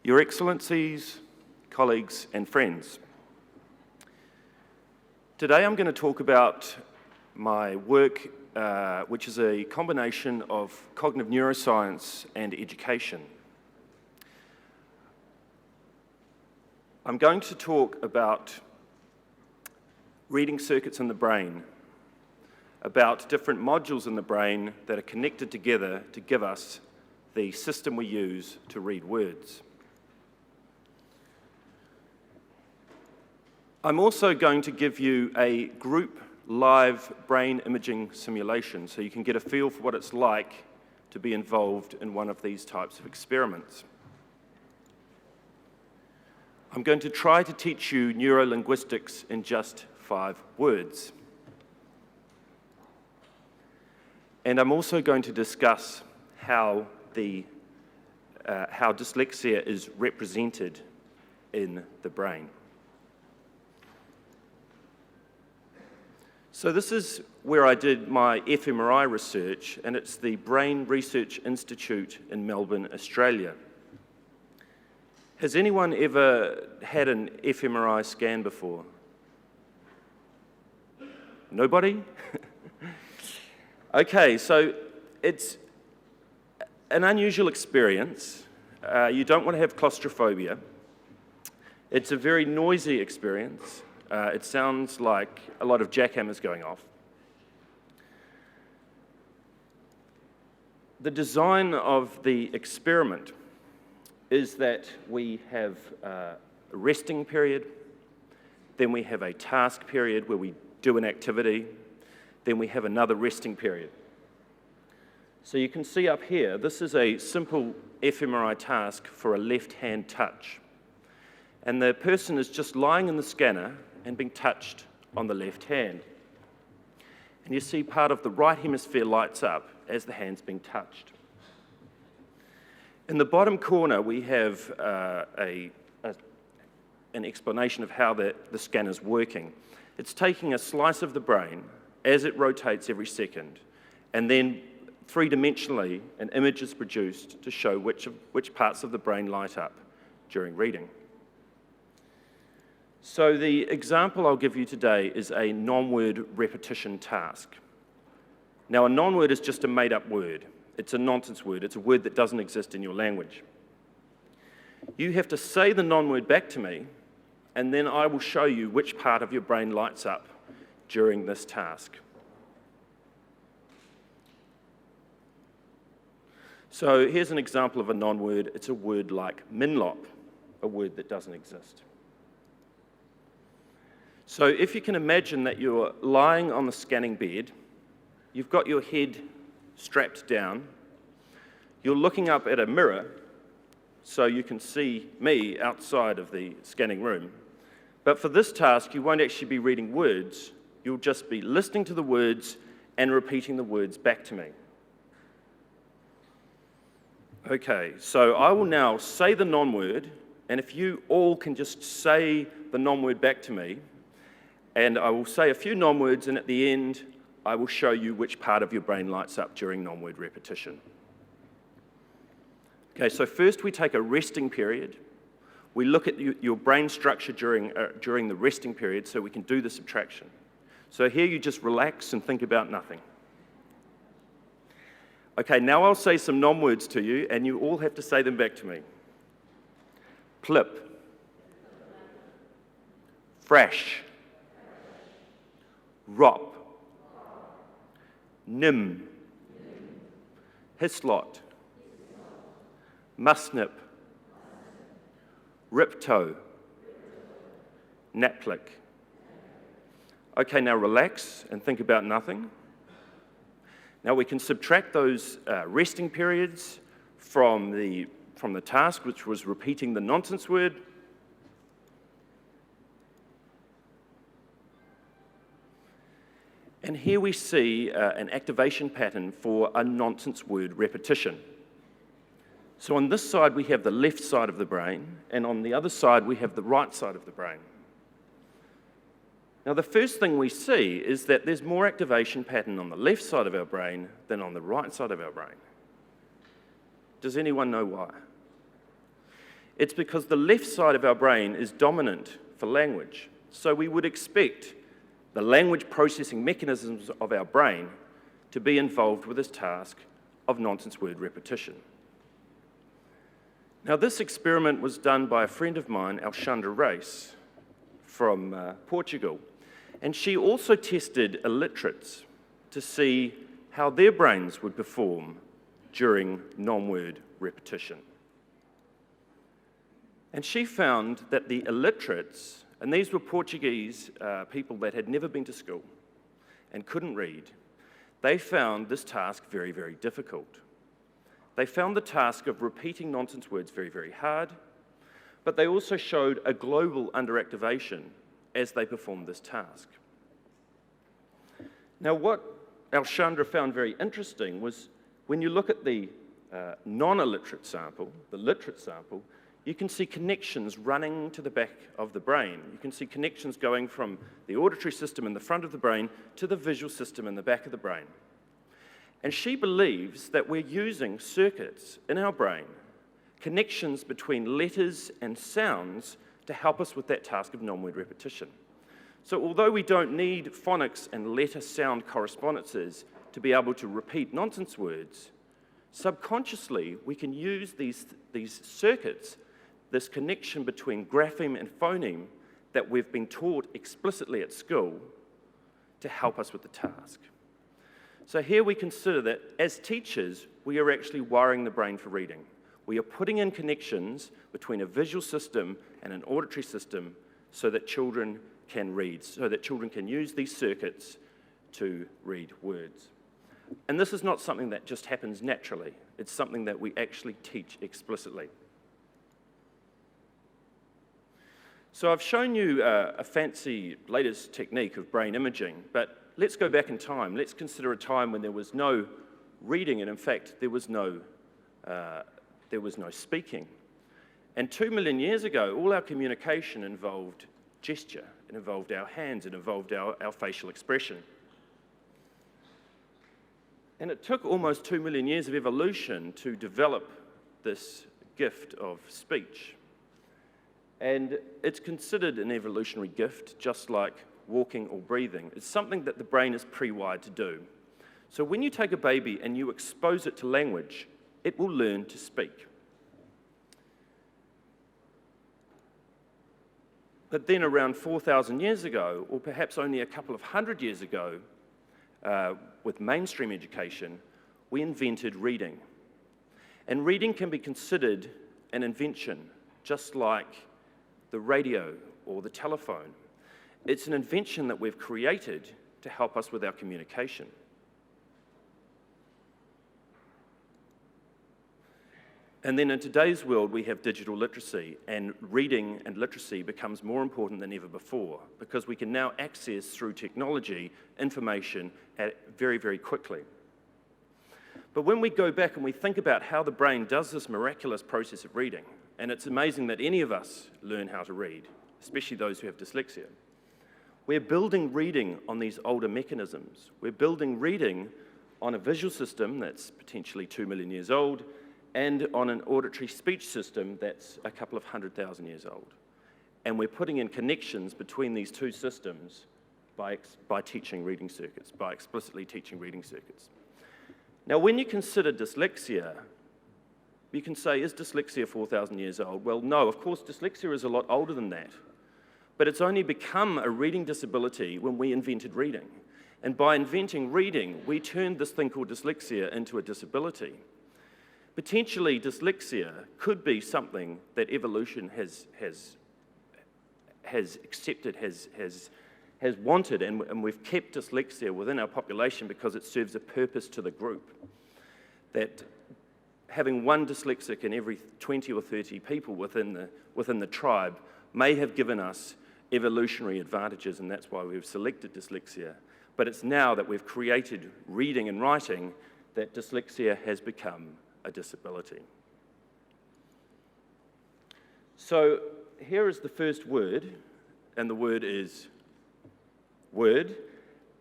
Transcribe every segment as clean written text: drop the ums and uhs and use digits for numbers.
Your Excellencies, colleagues and friends, today I'm going to talk about my work, which is a combination of cognitive neuroscience and education. I'm going to talk about reading circuits in the brain, about different modules in the brain that are connected together to give us the system we use to read words. I'm also going to give you a group live brain imaging simulation so you can get a feel for what it's like to be involved in one of these types of experiments. I'm going to try to teach you neuro-linguistics in just 5 words. And I'm also going to discuss how dyslexia is represented in the brain. So this is where I did my fMRI research, and it's the Brain Research Institute in Melbourne, Australia. Has anyone ever had an fMRI scan before? Nobody? Okay, so it's an unusual experience. You don't want to have claustrophobia. It's a very noisy experience. It sounds like a lot of jackhammers going off. The design of the experiment is that we have a resting period, then we have a task period where we do an activity, then we have another resting period. So you can see up here, this is a simple fMRI task for a left-hand touch. And the person is just lying in the scanner and being touched on the left hand. And you see part of the right hemisphere lights up as the hand's being touched. In the bottom corner, we have an explanation of how the scanner's working. It's taking a slice of the brain as it rotates every second, and then three-dimensionally, an image is produced to show which parts of the brain light up during reading. So the example I'll give you today is a non-word repetition task. Now, a non-word is just a made-up word. It's a nonsense word. It's a word that doesn't exist in your language. You have to say the non-word back to me, and then I will show you which part of your brain lights up during this task. So here's an example of a non-word. It's a word like minlop, a word that doesn't exist. So if you can imagine that you're lying on the scanning bed, you've got your head strapped down, you're looking up at a mirror so you can see me outside of the scanning room. But for this task, you won't actually be reading words, you'll just be listening to the words and repeating the words back to me. Okay, so I will now say the non-word, and if you all can just say the non-word back to me, and I will say a few non-words, and at the end, I will show you which part of your brain lights up during non-word repetition. Okay, so first we take a resting period. We look at your brain structure during the resting period so we can do the subtraction. So here you just relax and think about nothing. Okay, now I'll say some non-words to you, and you all have to say them back to me. Plip. Fresh. Rop. Nim. Hislot. Musnip. Riptoe. Naplik. Okay, now relax and think about nothing. Now we can subtract those resting periods from the task, which was repeating the nonsense word. And here we see an activation pattern for a nonsense word repetition. So on this side, we have the left side of the brain, and on the other side, we have the right side of the brain. Now, the first thing we see is that there's more activation pattern on the left side of our brain than on the right side of our brain. Does anyone know why? It's because the left side of our brain is dominant for language. So we would expect the language processing mechanisms of our brain to be involved with this task of nonsense word repetition. Now, this experiment was done by a friend of mine, Alexandra Reis, from Portugal. And she also tested illiterates to see how their brains would perform during non-word repetition. And she found that the illiterates, and these were Portuguese people that had never been to school and couldn't read, they found this task very, very difficult. They found the task of repeating nonsense words very, very hard, but they also showed a global underactivation as they performed this task. Now, what Alexandra found very interesting was when you look at the non-illiterate sample, the literate sample, you can see connections running to the back of the brain. You can see connections going from the auditory system in the front of the brain to the visual system in the back of the brain. And she believes that we're using circuits in our brain, connections between letters and sounds to help us with that task of non-word repetition. So although we don't need phonics and letter-sound correspondences to be able to repeat nonsense words, subconsciously we can use these circuits, this connection between grapheme and phoneme that we've been taught explicitly at school to help us with the task. So here we consider that as teachers, we are actually wiring the brain for reading. We are putting in connections between a visual system and an auditory system so that children can read, so that children can use these circuits to read words. And this is not something that just happens naturally. It's something that we actually teach explicitly. So I've shown you a fancy latest technique of brain imaging, but let's go back in time. Let's consider a time when there was no reading, and in fact, there was no speaking. And 2 million years ago, all our communication involved gesture. It involved our hands. It involved our facial expression. And it took almost 2 million years of evolution to develop this gift of speech. And it's considered an evolutionary gift, just like walking or breathing. It's something that the brain is pre-wired to do. So when you take a baby and you expose it to language, it will learn to speak. But then around 4,000 years ago, or perhaps only a couple of hundred years ago, with mainstream education, we invented reading. And reading can be considered an invention, just like the radio or the telephone. It's an invention that we've created to help us with our communication. And then in today's world, we have digital literacy, and reading and literacy becomes more important than ever before because we can now access, through technology, information very, very quickly. But when we go back and we think about how the brain does this miraculous process of reading, and it's amazing that any of us learn how to read, especially those who have dyslexia, we're building reading on these older mechanisms. We're building reading on a visual system that's potentially 2 million years old, and on an auditory speech system that's a couple of 100,000 years old. And we're putting in connections between these two systems by teaching reading circuits, by explicitly teaching reading circuits. Now, when you consider dyslexia, you can say, is dyslexia 4,000 years old? Well, no, of course, dyslexia is a lot older than that. But it's only become a reading disability when we invented reading. And by inventing reading, we turned this thing called dyslexia into a disability. Potentially, dyslexia could be something that evolution has accepted, has wanted, and we've kept dyslexia within our population because it serves a purpose to the group. That having one dyslexic in every 20 or 30 people within the tribe may have given us evolutionary advantages, and that's why we've selected dyslexia. But it's now that we've created reading and writing that dyslexia has become a disability. So here is the first word, and the word is word,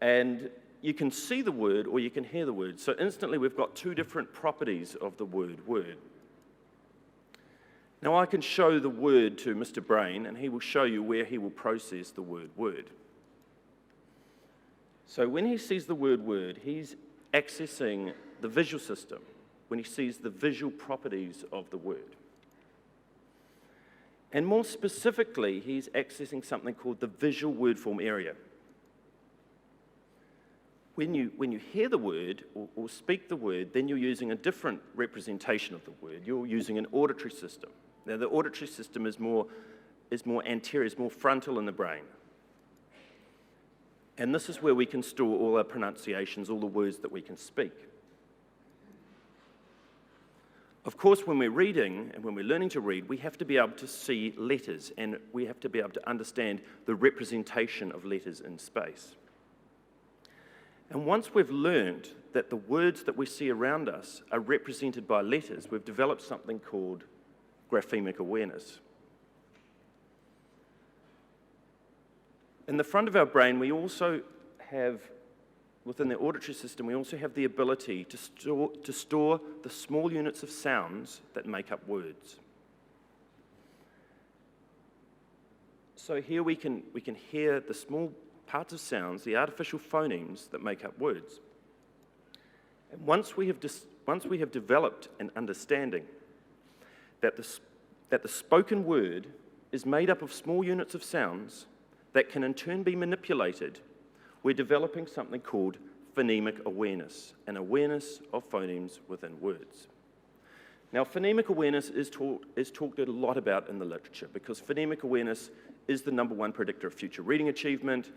and you can see the word or you can hear the word. So instantly we've got two different properties of the word word. Now I can show the word to Mr. Brain and he will show you where he will process the word word. So when he sees the word word, he's accessing the visual system, when he sees the visual properties of the word. And more specifically, he's accessing something called the visual word form area. When you hear the word or speak the word, then you're using a different representation of the word. You're using an auditory system. Now, the auditory system is more anterior, is more frontal in the brain. And this is where we can store all our pronunciations, all the words that we can speak. Of course, when we're reading and when we're learning to read, we have to be able to see letters and we have to be able to understand the representation of letters in space. And once we've learned that the words that we see around us are represented by letters, we've developed something called graphemic awareness. In the front of our brain, we also have, within the auditory system, we also have the ability to store the small units of sounds that make up words. So here we can hear the small parts of sounds, the artificial phonemes that make up words. And once we have developed an understanding that the spoken word is made up of small units of sounds that can in turn be manipulated, we're developing something called phonemic awareness, an awareness of phonemes within words. Now, phonemic awareness is talked a lot about in the literature because phonemic awareness is the #1 predictor of future reading achievement.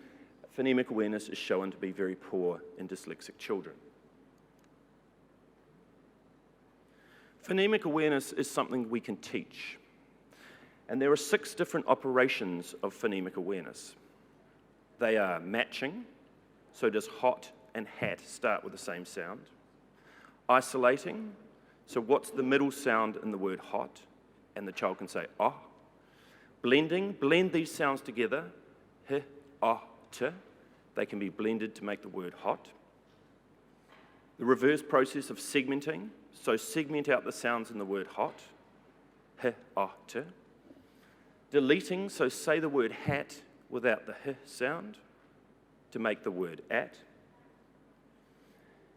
Phonemic awareness is shown to be very poor in dyslexic children. Phonemic awareness is something we can teach. And there are 6 different operations of phonemic awareness. They are matching, so does hot and hat start with the same sound. Isolating, so what's the middle sound in the word hot? And the child can say, oh. Blending, blend these sounds together, h, oh, t. They can be blended to make the word hot. The reverse process of segmenting, so segment out the sounds in the word hot, h, oh, t. Deleting, so say the word hat without the h sound to make the word at.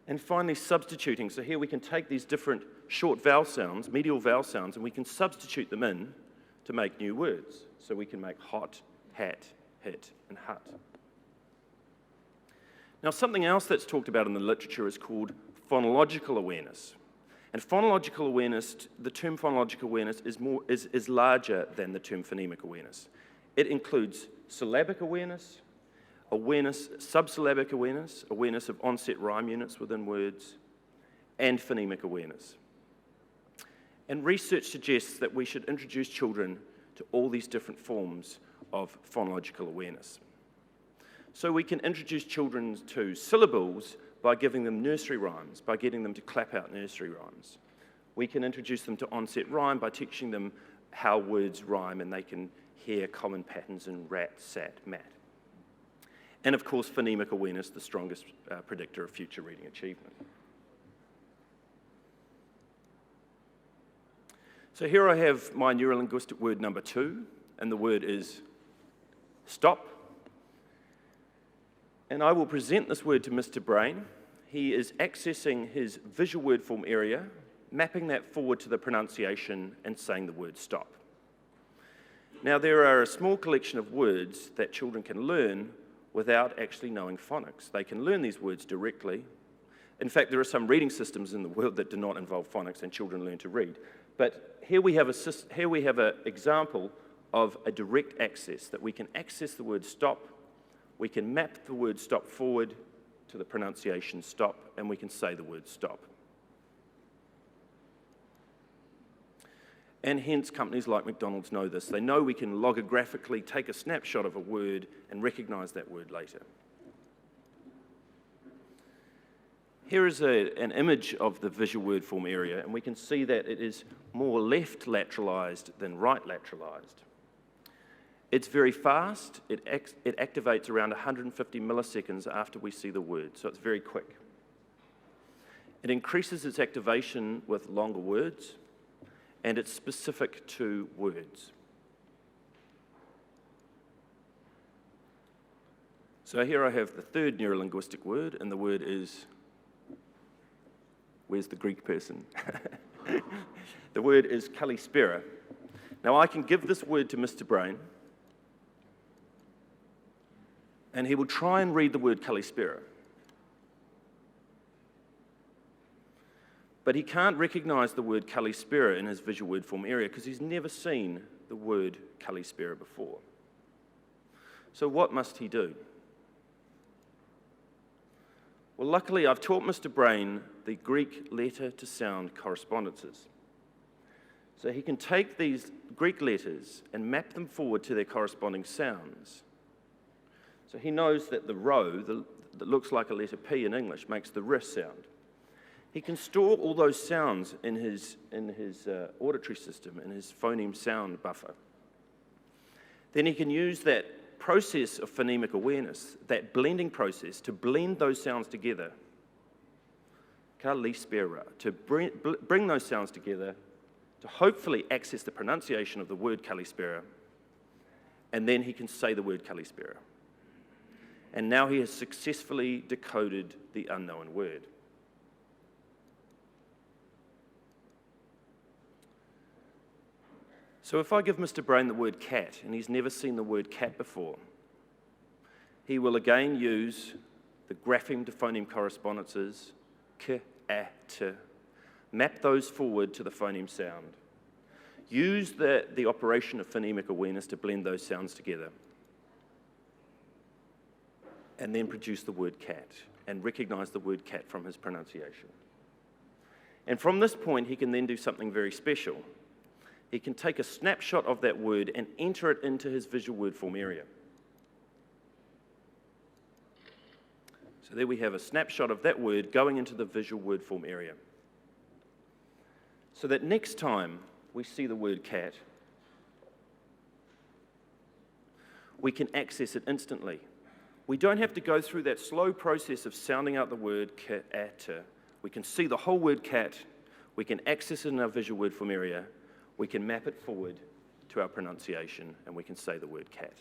And finally, substituting. So here we can take these different short vowel sounds, medial vowel sounds, and we can substitute them in to make new words. So we can make hot, hat, hit, and hut. Now, something else that's talked about in the literature is called phonological awareness. And phonological awareness, the term phonological awareness is larger than the term phonemic awareness. It includes syllabic awareness, subsyllabic awareness, awareness of onset rhyme units within words, and phonemic awareness. And research suggests that we should introduce children to all these different forms of phonological awareness. So we can introduce children to syllables by giving them nursery rhymes, by getting them to clap out nursery rhymes. We can introduce them to onset rhyme by teaching them how words rhyme and they can hear common patterns in rat, sat, mat. And of course, phonemic awareness, the strongest predictor of future reading achievement. So here I have my neuro-linguistic word number 2, and the word is stop. And I will present this word to Mr. Brain. He is accessing his visual word form area, mapping that forward to the pronunciation and saying the word stop. Now, there are a small collection of words that children can learn without actually knowing phonics. They can learn these words directly. In fact, there are some reading systems in the world that do not involve phonics and children learn to read. But here we have an example of a direct access, that we can access the word stop, we can map the word stop forward to the pronunciation stop, and we can say the word stop. And hence, companies like McDonald's know this. They know we can logographically take a snapshot of a word and recognize that word later. Here is an image of the visual word form area, and we can see that it is more left lateralized than right lateralized. It's very fast. It activates around 150 milliseconds after we see the word, so it's very quick. It increases its activation with longer words, and it's specific to words. So here I have the third neuro-linguistic word, and the word is, where's the Greek person? The word is kalispera. Now I can give this word to Mr. Brain, and he will try and read the word kalispera. But he can't recognize the word kalispera in his visual word form area because he's never seen the word kalispera before. So what must he do? Well, luckily I've taught Mr. Brain the Greek letter to sound correspondences. So he can take these Greek letters and map them forward to their corresponding sounds. So he knows that the rho, that looks like a letter P in English, makes the R sound. He can store all those sounds in his auditory system, in his phoneme sound buffer. Then he can use that process of phonemic awareness, that blending process, to blend those sounds together. Kalispera, to bring those sounds together, to hopefully access the pronunciation of the word kalispera, and then he can say the word kalispera. And now he has successfully decoded the unknown word. So if I give Mr. Brain the word cat, and he's never seen the word cat before, he will again use the grapheme to phoneme correspondences, k, a, t, map those forward to the phoneme sound. Use the operation of phonemic awareness to blend those sounds together. And then produce the word cat, and recognize the word cat from his pronunciation. And from this point, he can then do something very special. He can take a snapshot of that word and enter it into his visual word form area. So there we have a snapshot of that word going into the visual word form area. So that next time we see the word cat, we can access it instantly. We don't have to go through that slow process of sounding out the word cat. We can see the whole word cat, we can access it in our visual word form area, we can map it forward to our pronunciation, and we can say the word cat.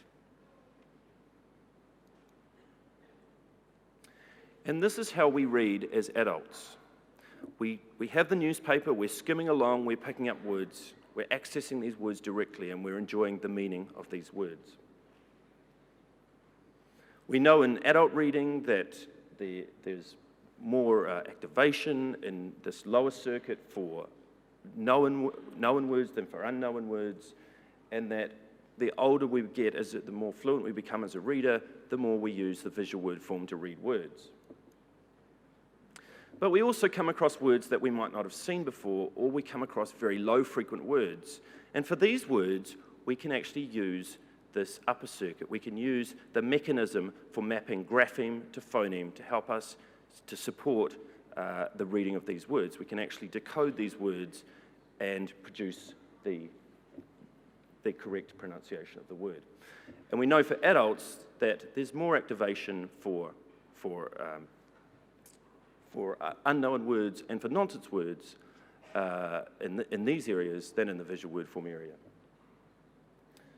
And this is how we read as adults. We have the newspaper, we're skimming along, we're picking up words, we're accessing these words directly, and we're enjoying the meaning of these words. We know in adult reading that there's more activation in this lower circuit for known words than for unknown words, and that the older we get, the more fluent we become as a reader, the more we use the visual word form to read words. But we also come across words that we might not have seen before, or we come across very low frequent words. And for these words, we can actually use this upper circuit. We can use the mechanism for mapping grapheme to phoneme to help us to support the reading of these words. We can actually decode these words and produce the correct pronunciation of the word. And we know for adults that there's more activation for unknown words and for nonsense words in these areas than in the visual word form area.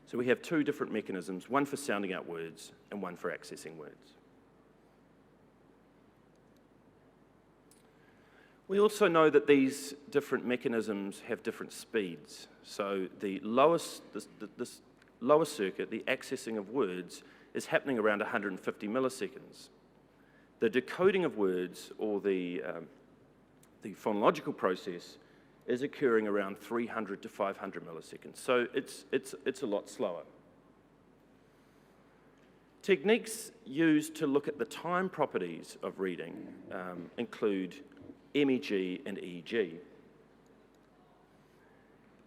So we have two different mechanisms, one for sounding out words and one for accessing words. We also know that these different mechanisms have different speeds. So this lower circuit, the accessing of words, is happening around 150 milliseconds. The decoding of words, or the phonological process, is occurring around 300 to 500 milliseconds. So it's a lot slower. Techniques used to look at the time properties of reading include MEG and EG.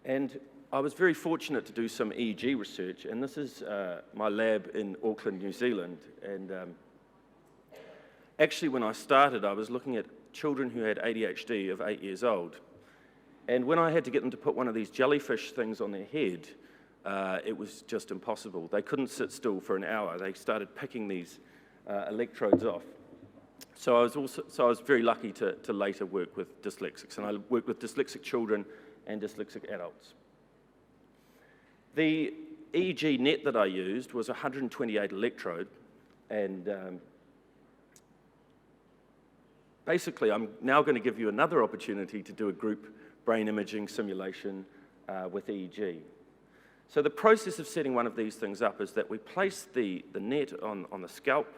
And I was very fortunate to do some EG research, and this is my lab in Auckland, New Zealand. And actually, when I started, I was looking at children who had ADHD of 8 years old. And when I had to get them to put one of these jellyfish things on their head, it was just impossible. They couldn't sit still for an hour. They started picking these electrodes off. So I was very lucky to later work with dyslexics, and I worked with dyslexic children and dyslexic adults. The EEG net that I used was 128 electrode, and basically I'm now going to give you another opportunity to do a group brain imaging simulation with EEG. So the process of setting one of these things up is that we place the net on the scalp,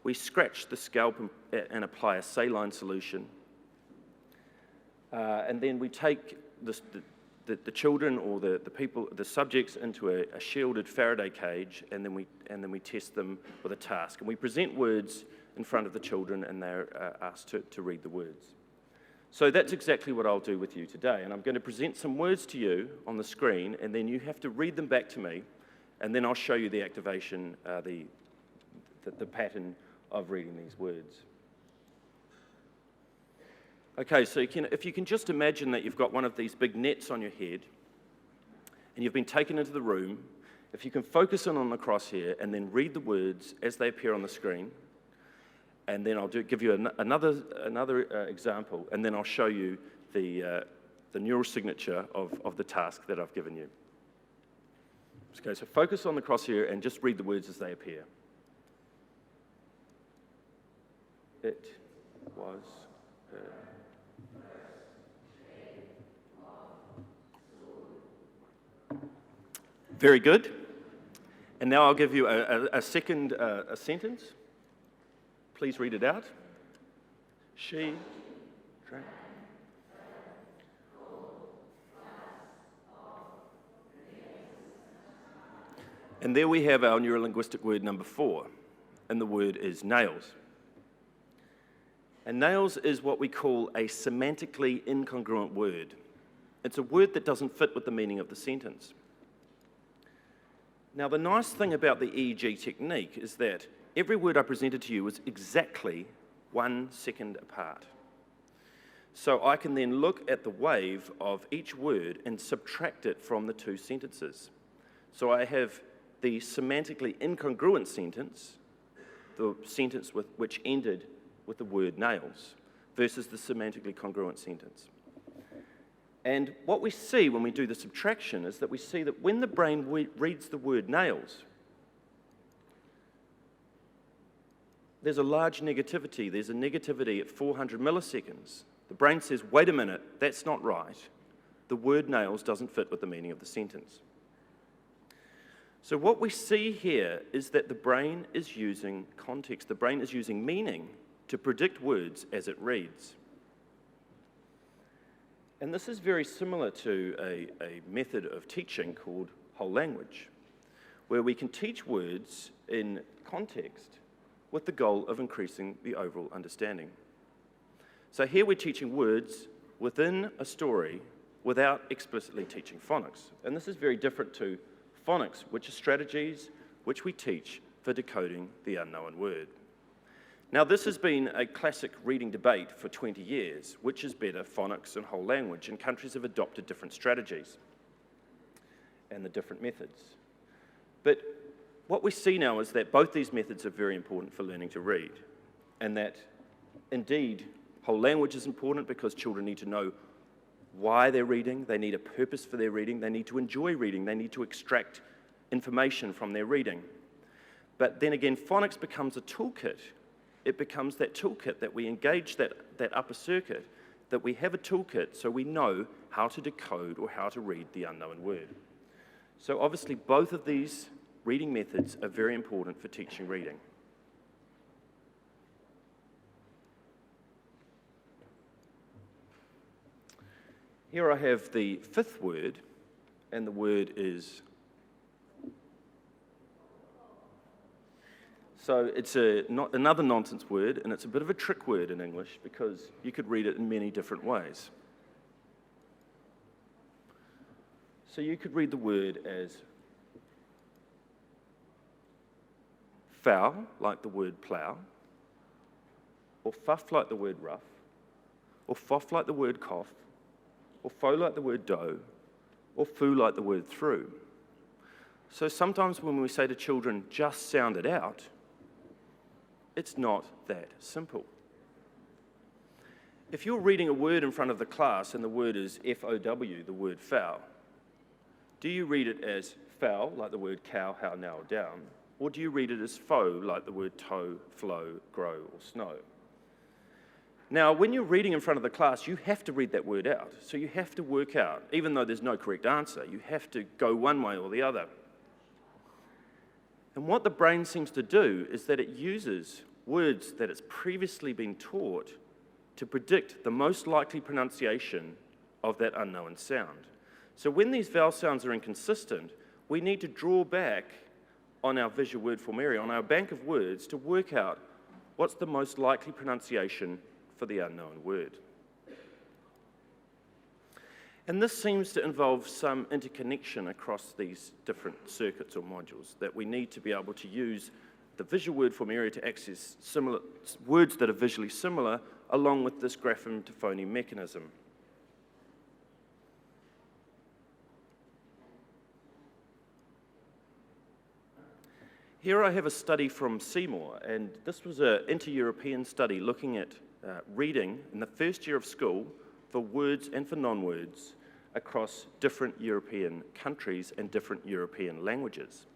we scratch the scalp and apply a saline solution, and then we take the children or the subjects into a shielded Faraday cage, and then we test them with a task. And we present words in front of the children, and they're asked to read the words. So that's exactly what I'll do with you today. And I'm going to present some words to you on the screen, and then you have to read them back to me, and then I'll show you the activation, the pattern of reading these words. Okay, so if you can just imagine that you've got one of these big nets on your head, and you've been taken into the room, if you can focus in on the crosshair and then read the words as they appear on the screen, and then I'll give you another example, and then I'll show you the neural signature of the task that I've given you. Okay, so focus on the crosshair and just read the words as they appear. It was her. Very good. And now I'll give you a second sentence. Please read it out. She drank. And there we have our neuro-linguistic word number 4, and the word is nails. And nails is what we call a semantically incongruent word. It's a word that doesn't fit with the meaning of the sentence. Now, the nice thing about the EEG technique is that every word I presented to you was exactly 1 second apart. So I can then look at the wave of each word and subtract it from the 2 sentences. So I have the semantically incongruent sentence, the sentence which ended with the word nails, versus the semantically congruent sentence. And what we see when we do the subtraction is that we see that when the brain reads the word nails, there's a large negativity. There's a negativity at 400 milliseconds. The brain says, wait a minute, that's not right. The word nails doesn't fit with the meaning of the sentence. So what we see here is that the brain is using context. The brain is using meaning to predict words as it reads. And this is very similar to a method of teaching called whole language, where we can teach words in context with the goal of increasing the overall understanding. So here we're teaching words within a story without explicitly teaching phonics. And this is very different to phonics, which are strategies which we teach for decoding the unknown word. Now, this has been a classic reading debate for 20 years, which is better, phonics and whole language, and countries have adopted different strategies and the different methods. But what we see now is that both these methods are very important for learning to read, and that, indeed, whole language is important because children need to know why they're reading, they need a purpose for their reading, they need to enjoy reading, they need to extract information from their reading. But then again, phonics becomes a toolkit. It becomes that toolkit that we engage that upper circuit, that we have a toolkit so we know how to decode or how to read the unknown word. So obviously both of these reading methods are very important for teaching reading. Here I have the 5th word, and the word is... So it's another nonsense word, and it's a bit of a trick word in English because you could read it in many different ways. So you could read the word as foul, like the word plough, or fuff, like the word rough, or foff, like the word cough, or foe, like the word doe, or foo, like the word through. So sometimes when we say to children, just sound it out, it's not that simple. If you're reading a word in front of the class and the word is F-O-W, the word foul, do you read it as foul, like the word cow, how, now, down, or do you read it as foe, like the word toe, flow, grow, or snow? Now, when you're reading in front of the class, you have to read that word out. So you have to work out, even though there's no correct answer, you have to go one way or the other. And what the brain seems to do is that it uses words that it's previously been taught to predict the most likely pronunciation of that unknown sound. So when these vowel sounds are inconsistent, we need to draw back on our visual word formarium, on our bank of words, to work out what's the most likely pronunciation for the unknown word. And this seems to involve some interconnection across these different circuits or modules, that we need to be able to use the visual word formarium to access similar words that are visually similar, along with this grapheme to phoneme mechanism. Here I have a study from Seymour, and this was an inter-European study looking at reading in the first year of school for words and for non-words across different European countries and different European languages.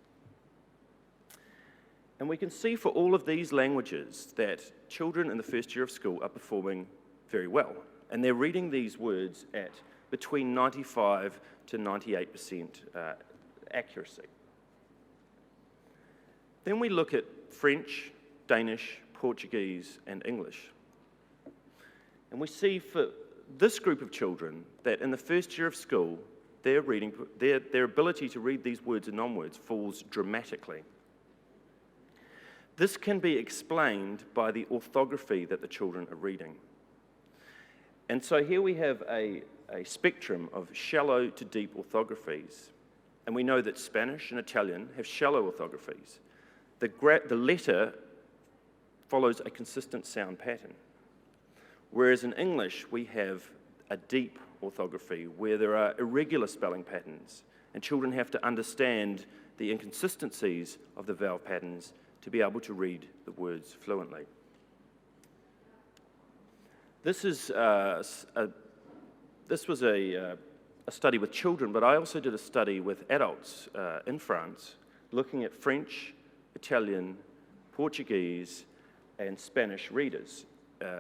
And we can see for all of these languages that children in the first year of school are performing very well, and they're reading these words at between 95 to 98% accuracy. Then we look at French, Danish, Portuguese, and English. And we see for this group of children that in the first year of school, their ability to read these words and non-words falls dramatically. This can be explained by the orthography that the children are reading. And so here we have a spectrum of shallow to deep orthographies. And we know that Spanish and Italian have shallow orthographies. The letter follows a consistent sound pattern. Whereas in English, we have a deep orthography where there are irregular spelling patterns, and children have to understand the inconsistencies of the vowel patterns to be able to read the words fluently. This was a study with children, but I also did a study with adults in France, looking at French, Italian, Portuguese, and Spanish readers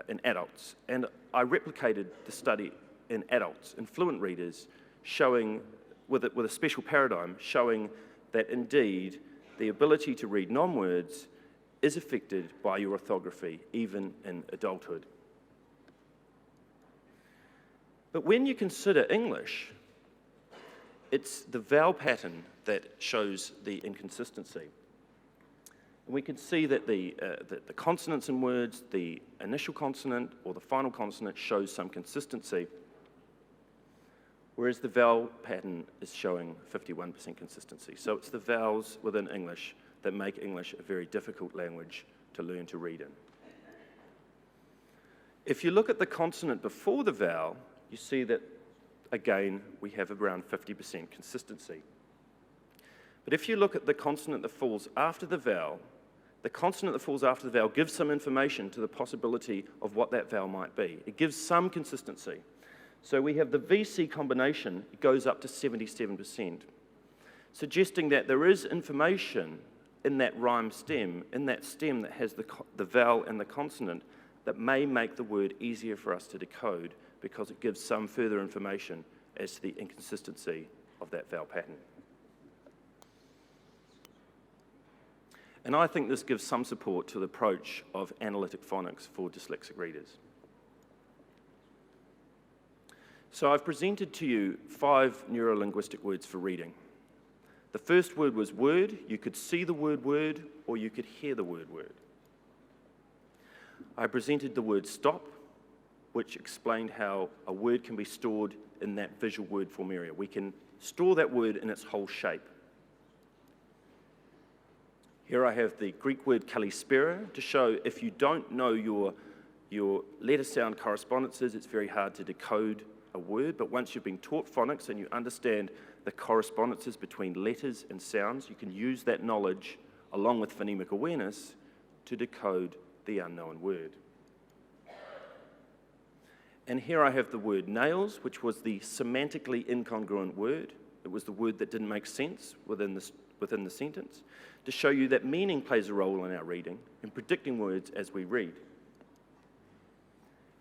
in adults. And I replicated the study in adults, in fluent readers, showing, with a special paradigm, showing that indeed the ability to read non-words is affected by your orthography, even in adulthood. But when you consider English, it's the vowel pattern that shows the inconsistency. And we can see that the consonants in words, the initial consonant or the final consonant shows some consistency, whereas the vowel pattern is showing 51% consistency. So it's the vowels within English that make English a very difficult language to learn to read in. If you look at the consonant before the vowel, you see that, again, we have around 50% consistency. But if you look at the consonant that falls after the vowel, the consonant that falls after the vowel gives some information to the possibility of what that vowel might be. It gives some consistency. So we have the VC combination, it goes up to 77%, suggesting that there is information in that rhyme stem, in that stem that has the vowel and the consonant, that may make the word easier for us to decode because it gives some further information as to the inconsistency of that vowel pattern. And I think this gives some support to the approach of analytic phonics for dyslexic readers. So I've presented to you 5 neuro-linguistic words for reading. The first word was word. You could see the word word, or you could hear the word word. I presented the word stop, which explained how a word can be stored in that visual word formarium. We can store that word in its whole shape. Here I have the Greek word kalispera to show if you don't know your letter sound correspondences, it's very hard to decode a word, but once you've been taught phonics and you understand the correspondences between letters and sounds, you can use that knowledge along with phonemic awareness to decode the unknown word. And here I have the word nails, which was the semantically incongruent word. It was the word that didn't make sense within the sentence, to show you that meaning plays a role in our reading, in predicting words as we read.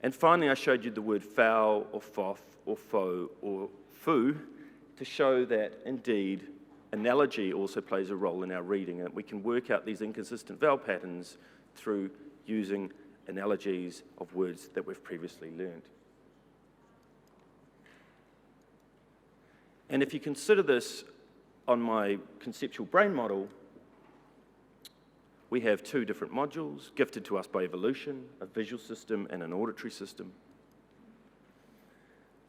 And finally, I showed you the word foul, or foff, or faux, or foo, to show that, indeed, analogy also plays a role in our reading, and we can work out these inconsistent vowel patterns through using analogies of words that we've previously learned. And if you consider this on my conceptual brain model, we have two different modules gifted to us by evolution, a visual system and an auditory system.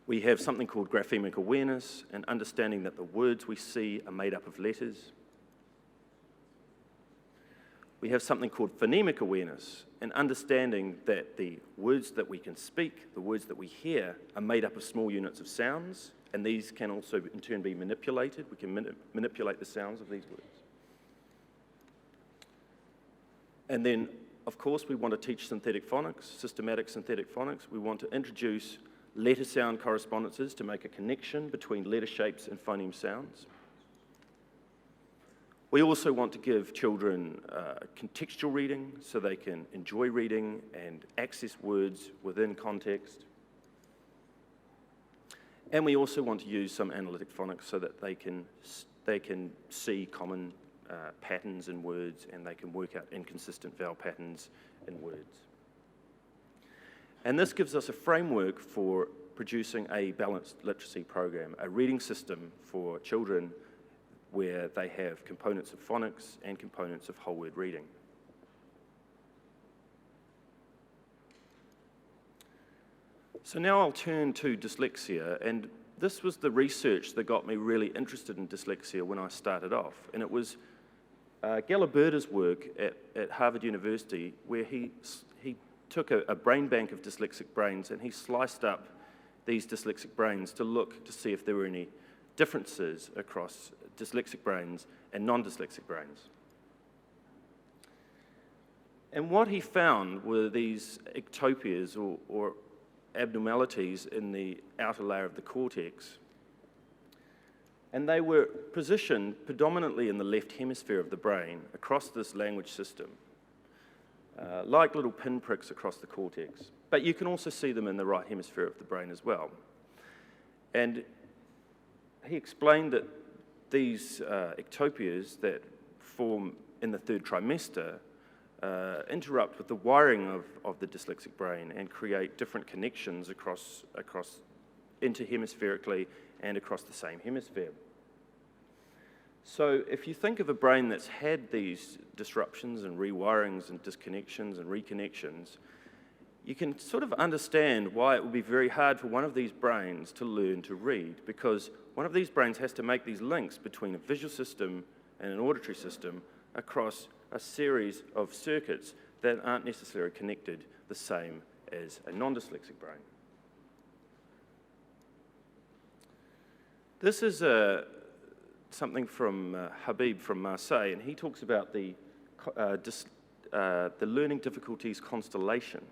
We have something called graphemic awareness, and understanding that the words we see are made up of letters. We have something called phonemic awareness, and understanding that the words that we can speak, the words that we hear, are made up of small units of sounds, and these can also in turn be manipulated. We can manipulate the sounds of these words. And then, of course, we want to teach synthetic phonics, systematic synthetic phonics. We want to introduce letter sound correspondences to make a connection between letter shapes and phoneme sounds. We also want to give children contextual reading so they can enjoy reading and access words within context. And we also want to use some analytic phonics so that they can see common patterns in words, and they can work out inconsistent vowel patterns in words. And this gives us a framework for producing a balanced literacy program, a reading system for children where they have components of phonics and components of whole word reading. So now I'll turn to dyslexia, and this was the research that got me really interested in dyslexia when I started off, and it was Galiberta's work at Harvard University, where he took a brain bank of dyslexic brains and he sliced up these dyslexic brains to look to see if there were any differences across dyslexic brains and non-dyslexic brains. And what he found were these ectopias or abnormalities in the outer layer of the cortex. And they were positioned predominantly in the left hemisphere of the brain across this language system, like little pinpricks across the cortex. But you can also see them in the right hemisphere of the brain as well. And he explained that these ectopias that form in the third trimester interrupt with the wiring of the dyslexic brain and create different connections across interhemispherically and across the same hemisphere. So if you think of a brain that's had these disruptions and rewirings and disconnections and reconnections, you can sort of understand why it would be very hard for one of these brains to learn to read, because one of these brains has to make these links between a visual system and an auditory system across a series of circuits that aren't necessarily connected the same as a non-dyslexic brain. This is something from Habib from Marseille, and he talks about the learning difficulties constellation,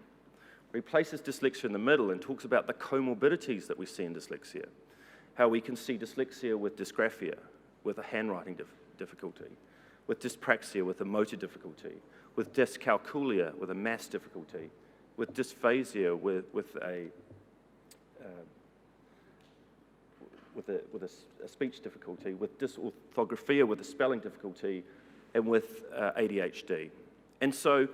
where he places dyslexia in the middle and talks about the comorbidities that we see in dyslexia, how we can see dyslexia with dysgraphia, with a handwriting difficulty, with dyspraxia, with a motor difficulty, with dyscalculia, with a math difficulty, with dysphasia, with a speech difficulty, with dysorthographia, with a spelling difficulty, and with ADHD. And so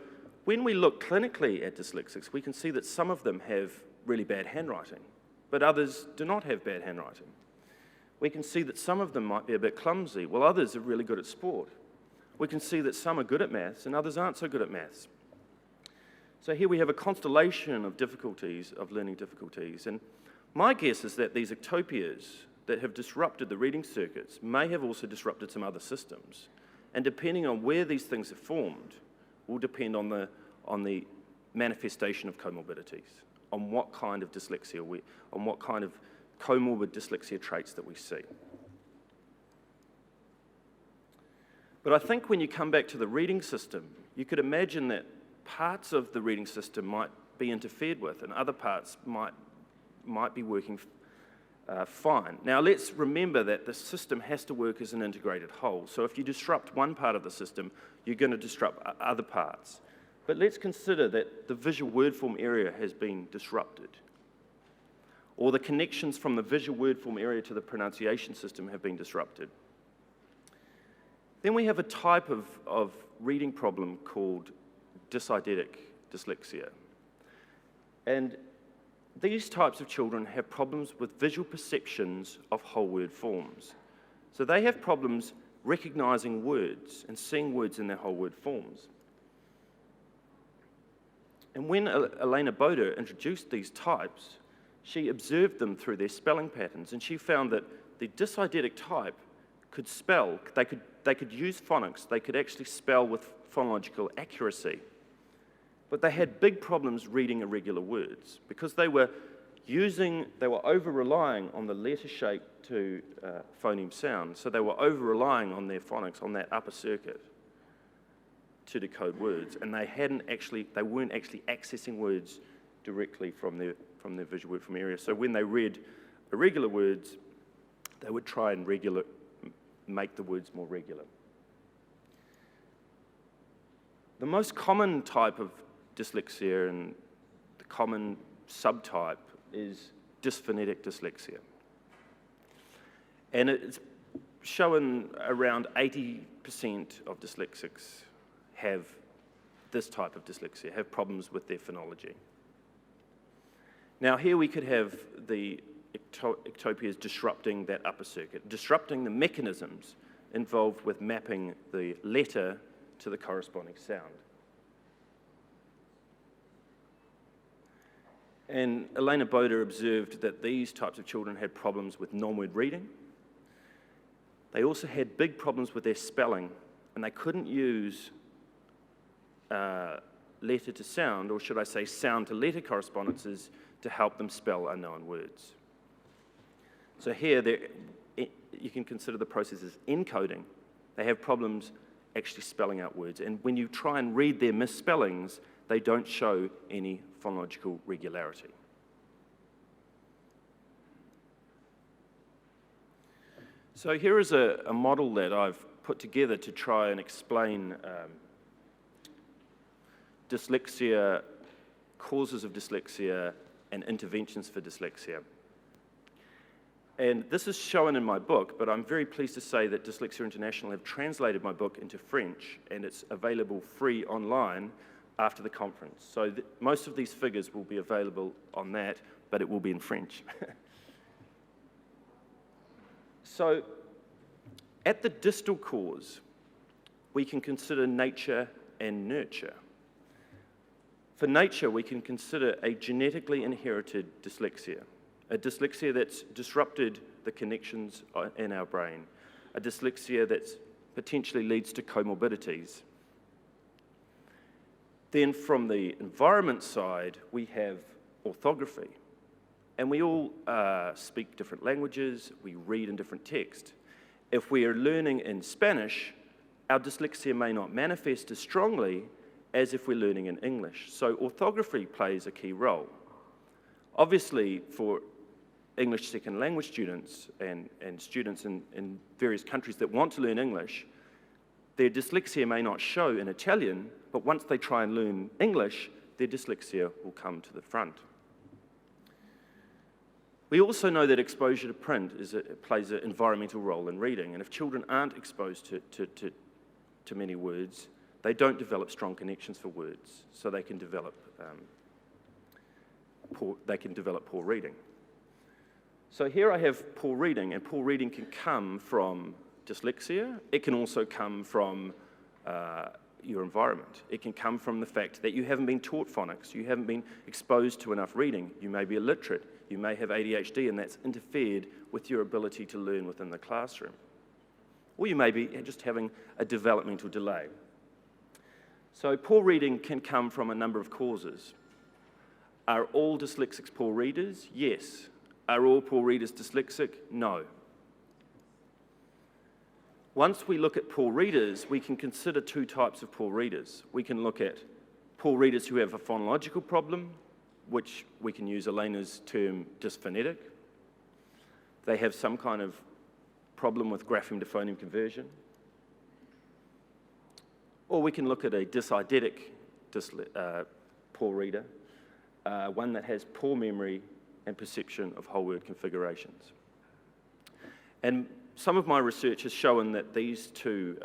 when we look clinically at dyslexics, we can see that some of them have really bad handwriting, but others do not have bad handwriting. We can see that some of them might be a bit clumsy, while others are really good at sport. We can see that some are good at maths and others aren't so good at maths. So here we have a constellation of difficulties, of learning difficulties, and my guess is that these ectopias that have disrupted the reading circuits may have also disrupted some other systems. And depending on where these things are formed will depend on the manifestation of comorbidities, on what kind of dyslexia, on what kind of comorbid dyslexia traits that we see. But I think when you come back to the reading system, you could imagine that parts of the reading system might be interfered with and other parts might might be working fine. Now let's remember that the system has to work as an integrated whole. So if you disrupt one part of the system, you're going to disrupt other parts. But let's consider that the visual word form area has been disrupted, or the connections from the visual word form area to the pronunciation system have been disrupted. Then we have a type of reading problem called dyseidetic dyslexia. And these types of children have problems with visual perceptions of whole word forms. So they have problems recognizing words and seeing words in their whole word forms. And when Elena Boder introduced these types, she observed them through their spelling patterns, and she found that the dyseidetic type could spell, they could use phonics, they could actually spell with phonological accuracy. But they had big problems reading irregular words because they were over-relying on the letter shape to phoneme sound, so they were over-relying on their phonics, on that upper circuit to decode words, and they weren't actually accessing words directly from their visual word form area. So when they read irregular words, they would try and make the words more regular. The most common type of dyslexia and the common subtype is dysphonetic dyslexia. And it's shown around 80% of dyslexics have this type of dyslexia, have problems with their phonology. Now here we could have the ectopias disrupting that upper circuit, disrupting the mechanisms involved with mapping the letter to the corresponding sound. And Elena Boder observed that these types of children had problems with non-word reading. They also had big problems with their spelling, and they couldn't use letter to sound, or should I say sound to letter correspondences to help them spell unknown words. So here, you can consider the process as encoding. They have problems actually spelling out words, and when you try and read their misspellings, they don't show any phonological regularity. So here is a model that I've put together to try and explain dyslexia, causes of dyslexia, and interventions for dyslexia. And this is shown in my book, but I'm very pleased to say that Dyslexia International have translated my book into French, and it's available free online after the conference. So most of these figures will be available on that, but it will be in French. So at the distal cause, we can consider nature and nurture. For nature, we can consider a genetically inherited dyslexia, a dyslexia that's disrupted the connections in our brain, a dyslexia that potentially leads to comorbidities. Then from the environment side, we have orthography. And we all speak different languages, we read in different text. If we are learning in Spanish, our dyslexia may not manifest as strongly as if we're learning in English. So orthography plays a key role. Obviously, for English second language students and students in various countries that want to learn English, their dyslexia may not show in Italian, but once they try and learn English, their dyslexia will come to the front. We also know that exposure to print plays an environmental role in reading, and if children aren't exposed to many words, they don't develop strong connections for words, so they can develop poor reading. So here I have poor reading, and poor reading can come from dyslexia. It can also come from your environment. It can come from the fact that you haven't been taught phonics, you haven't been exposed to enough reading, you may be illiterate, you may have ADHD, and that's interfered with your ability to learn within the classroom. Or you may be just having a developmental delay. So poor reading can come from a number of causes. Are all dyslexics poor readers? Yes. Are all poor readers dyslexic? No. Once we look at poor readers, we can consider two types of poor readers. We can look at poor readers who have a phonological problem which we can use Elena's term dysphonetic. They have some kind of problem with grapheme to phoneme conversion. Or we can look at a dyseidetic poor reader, one that has poor memory and perception of whole word configurations. And some of my research has shown that these two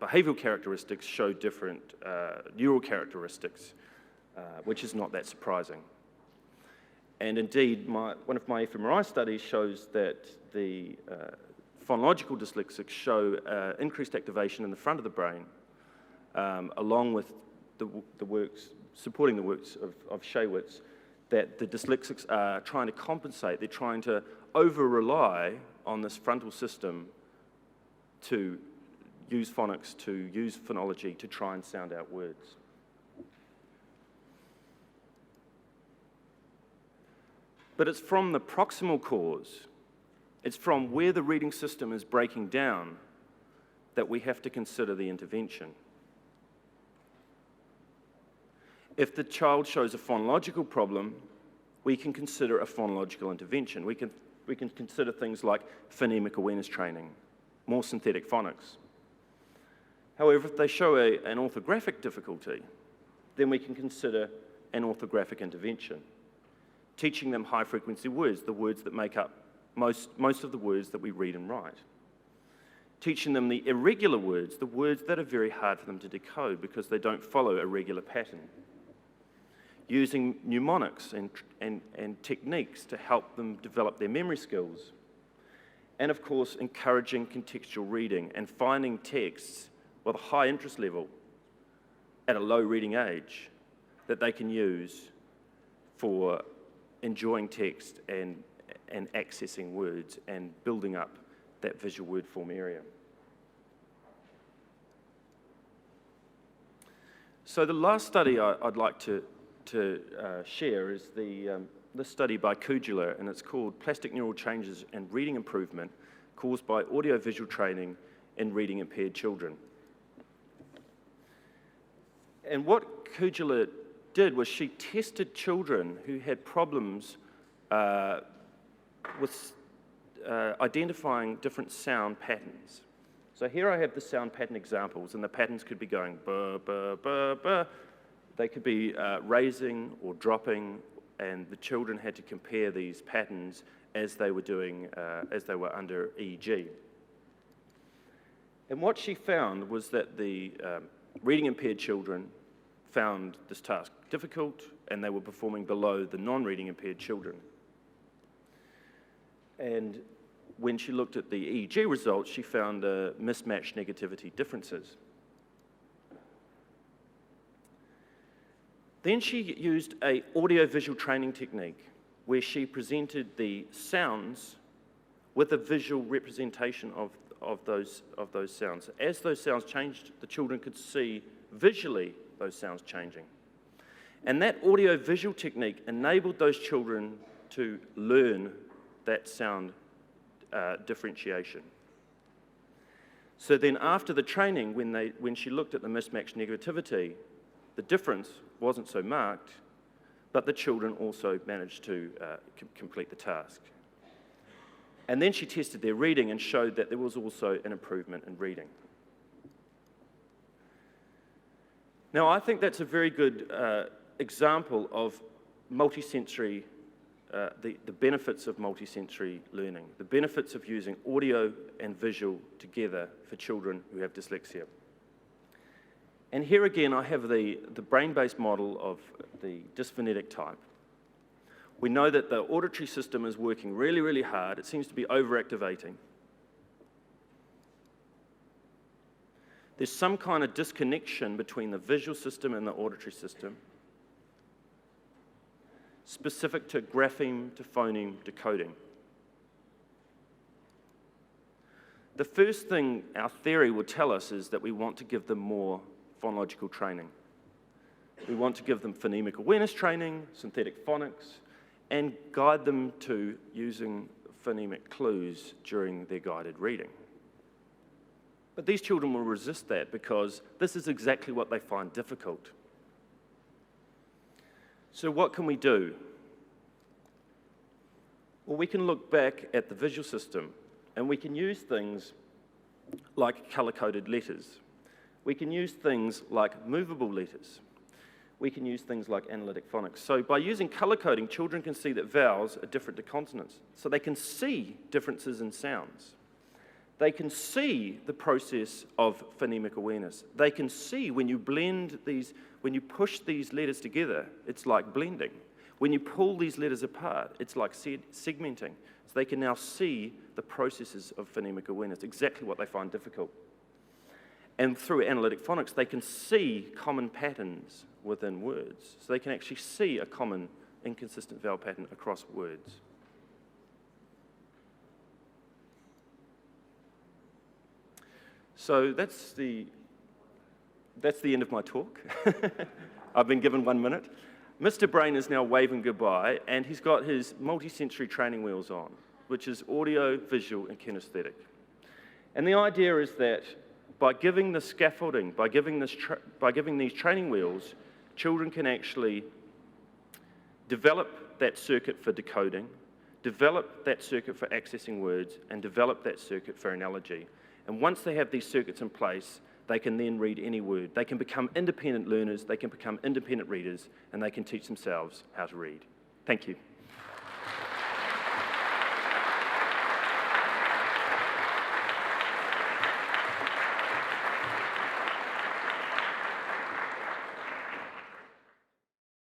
behavioral characteristics show different neural characteristics, which is not that surprising. And indeed, one of my fMRI studies shows that the phonological dyslexics show increased activation in the front of the brain, along with the works, supporting the works of Shaywitz, that the dyslexics are trying to compensate. They're trying to over-rely on this frontal system to use phonics, to use phonology, to try and sound out words. But it's from the proximal cause, it's from where the reading system is breaking down that we have to consider the intervention. If the child shows a phonological problem, we can consider a phonological intervention. We can consider things like phonemic awareness training, more synthetic phonics. However, if they show an orthographic difficulty, then we can consider an orthographic intervention, teaching them high-frequency words, the words that make up most of the words that we read and write. Teaching them the irregular words, the words that are very hard for them to decode because they don't follow a regular pattern. Using mnemonics and techniques to help them develop their memory skills. And of course, encouraging contextual reading and finding texts with a high interest level at a low reading age that they can use for enjoying text and accessing words and building up that visual word form area. So the last study I'd like to share is this study by Kujula, and it's called Plastic Neural Changes and Reading Improvement Caused by Audio-Visual Training in Reading Impaired Children. And what Kujula did was she tested children who had problems with identifying different sound patterns. So here I have the sound pattern examples, and the patterns could be going ba, ba, ba, ba. They could be raising or dropping, and the children had to compare these patterns as they were doing, as they were under EEG. And what she found was that the reading impaired children found this task difficult, and they were performing below the non-reading impaired children. And when she looked at the EEG results, she found mismatched negativity differences. Then she used an audio-visual training technique where she presented the sounds with a visual representation of those sounds. As those sounds changed, the children could see visually those sounds changing. And that audio-visual technique enabled those children to learn that sound differentiation. So then after the training, when she looked at the mismatched negativity, the difference wasn't so marked, but the children also managed to complete the task. And then she tested their reading and showed that there was also an improvement in reading. Now, I think that's a very good example of multisensory, the benefits of multisensory learning, the benefits of using audio and visual together for children who have dyslexia. And here again, I have the brain-based model of the dysphonetic type. We know that the auditory system is working really, really hard. It seems to be overactivating. There's some kind of disconnection between the visual system and the auditory system, specific to grapheme to phoneme decoding. The first thing our theory will tell us is that we want to give them more phonological training. We want to give them phonemic awareness training, synthetic phonics, and guide them to using phonemic clues during their guided reading. But these children will resist that because this is exactly what they find difficult. So what can we do? Well, we can look back at the visual system, and we can use things like color-coded letters. We can use things like movable letters. We can use things like analytic phonics. So by using color coding, children can see that vowels are different to consonants. So they can see differences in sounds. They can see the process of phonemic awareness. They can see when you blend these, when you push these letters together, it's like blending. When you pull these letters apart, it's like segmenting. So they can now see the processes of phonemic awareness, exactly what they find difficult. And through analytic phonics, they can see common patterns within words. So they can actually see a common inconsistent vowel pattern across words. So that's the end of my talk. I've been given 1 minute. Mr. Brain is now waving goodbye, and he's got his multi-sensory training wheels on, which is audio, visual, and kinesthetic. And the idea is that by giving the scaffolding, by giving these training wheels, children can actually develop that circuit for decoding, develop that circuit for accessing words, and develop that circuit for analogy. And once they have these circuits in place, they can then read any word. They can become independent learners, they can become independent readers, and they can teach themselves how to read. Thank you.